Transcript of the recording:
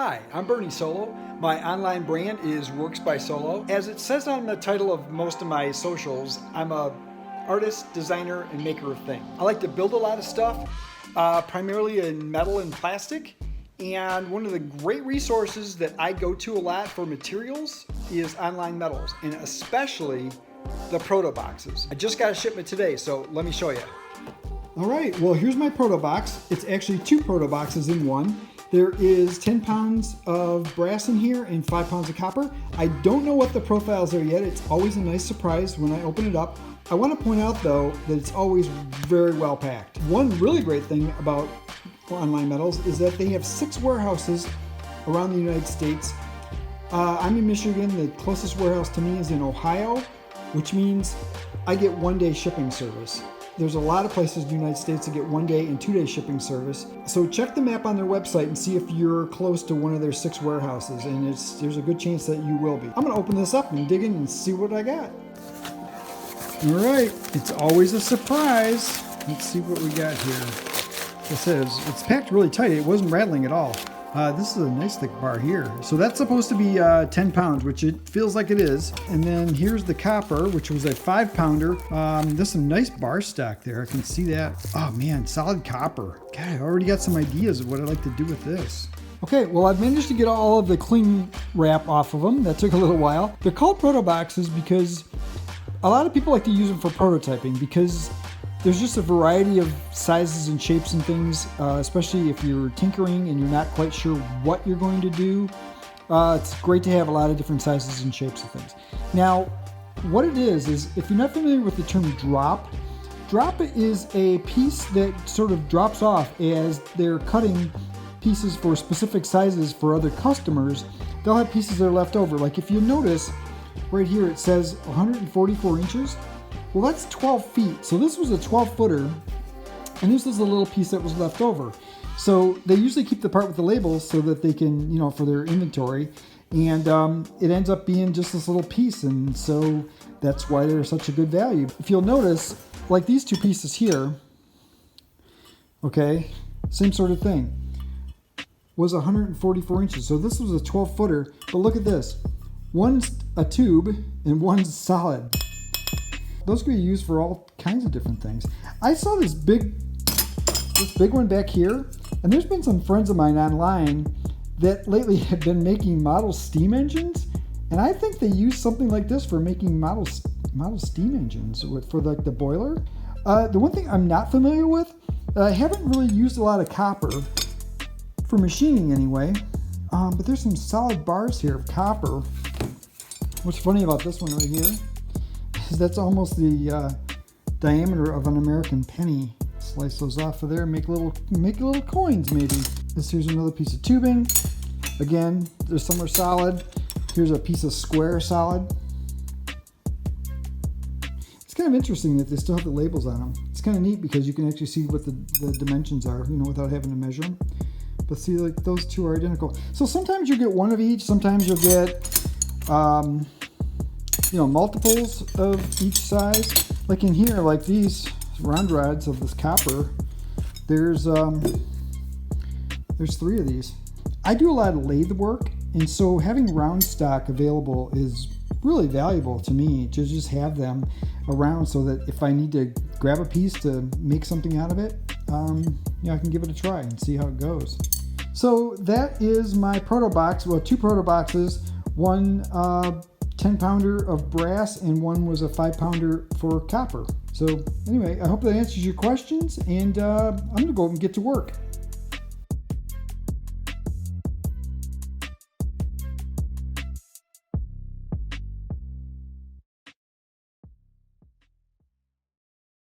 Hi, I'm Bernie Solo. My online brand is Works by Solo. As it says on the title of most of my socials, I'm a artist, designer, and maker of things. I like to build a lot of stuff, primarily in metal and plastic. And one of the great resources that I go to a lot for materials is Online Metals, and especially the Protoboxes. I just got a shipment today, so let me show you. All right, well, here's my Protobox. It's actually two Protoboxes in one. There is 10 pounds of brass in here and 5 pounds of copper. I don't know what the profiles are yet. It's always a nice surprise when I open it up. I want to point out though that it's always very well packed. One really great thing about Online Metals is that they have 6 warehouses around the United States. I'm in Michigan. The closest warehouse to me is in Ohio, which means I get 1-day shipping service. There's a lot of places in the United States that get 1-day and 2-day shipping service. So check the map on their website and see if you're close to one of their 6 warehouses, and there's a good chance that you will be. I'm gonna open this up and dig in and see what I got. All right, it's always a surprise. Let's see what we got here. This is, it's packed really tight. It wasn't rattling at all. This is a nice thick bar here. So that's supposed to be 10 pounds, which it feels like it is. And then here's the copper, which was a 5 pounder. There's some nice bar stock there. I can see that. Oh man, solid copper. God, I already got some ideas of what I'd like to do with this. Okay, well, I've managed to get all of the cling wrap off of them. That took a little while. They're called Protoboxes because a lot of people like to use them for prototyping because there's just a variety of sizes and shapes and things, especially if you're tinkering and you're not quite sure what you're going to do. It's great to have a lot of different sizes and shapes of things. Now, what it is if you're not familiar with the term drop is a piece that sort of drops off as they're cutting pieces for specific sizes for other customers. They'll have pieces that are left over. Like if you notice, right here it says 144 inches. Well, that's 12 feet. So this was a 12 footer, and this is a little piece that was left over. So they usually keep the part with the labels so that they can, for their inventory. And it ends up being just this little piece. And so that's why they're such a good value. If you'll notice, like these two pieces here, okay, same sort of thing, was 144 inches. So this was a 12 footer, but look at this. One's a tube and one's solid. Those can be used for all kinds of different things. I saw this big one back here, and there's been some friends of mine online that lately have been making model steam engines, and I think they use something like this for making model steam engines for like the boiler. The one thing I'm not familiar with, I haven't really used a lot of copper for machining anyway, but there's some solid bars here of copper. What's funny about this one right here, that's almost the diameter of an American penny. Slice those off of there and make little coins maybe. Here's another piece of tubing. Again, there's some are solid. Here's a piece of square solid. It's kind of interesting that they still have the labels on them. It's kind of neat because you can actually see what the dimensions are, without having to measure them. But see, like those two are identical. So sometimes you get one of each. Sometimes you'll get multiples of each size. Like in here, like these round rods of this copper, there's 3 of these. I do a lot of lathe work, and so having round stock available is really valuable to me, to just have them around so that if I need to grab a piece to make something out of it, I can give it a try and see how it goes. So that is my Protobox. Well, 2 Protoboxes, one 10 pounder of brass, and one was a 5 pounder for copper. So anyway, I hope that answers your questions, and I'm gonna go and get to work.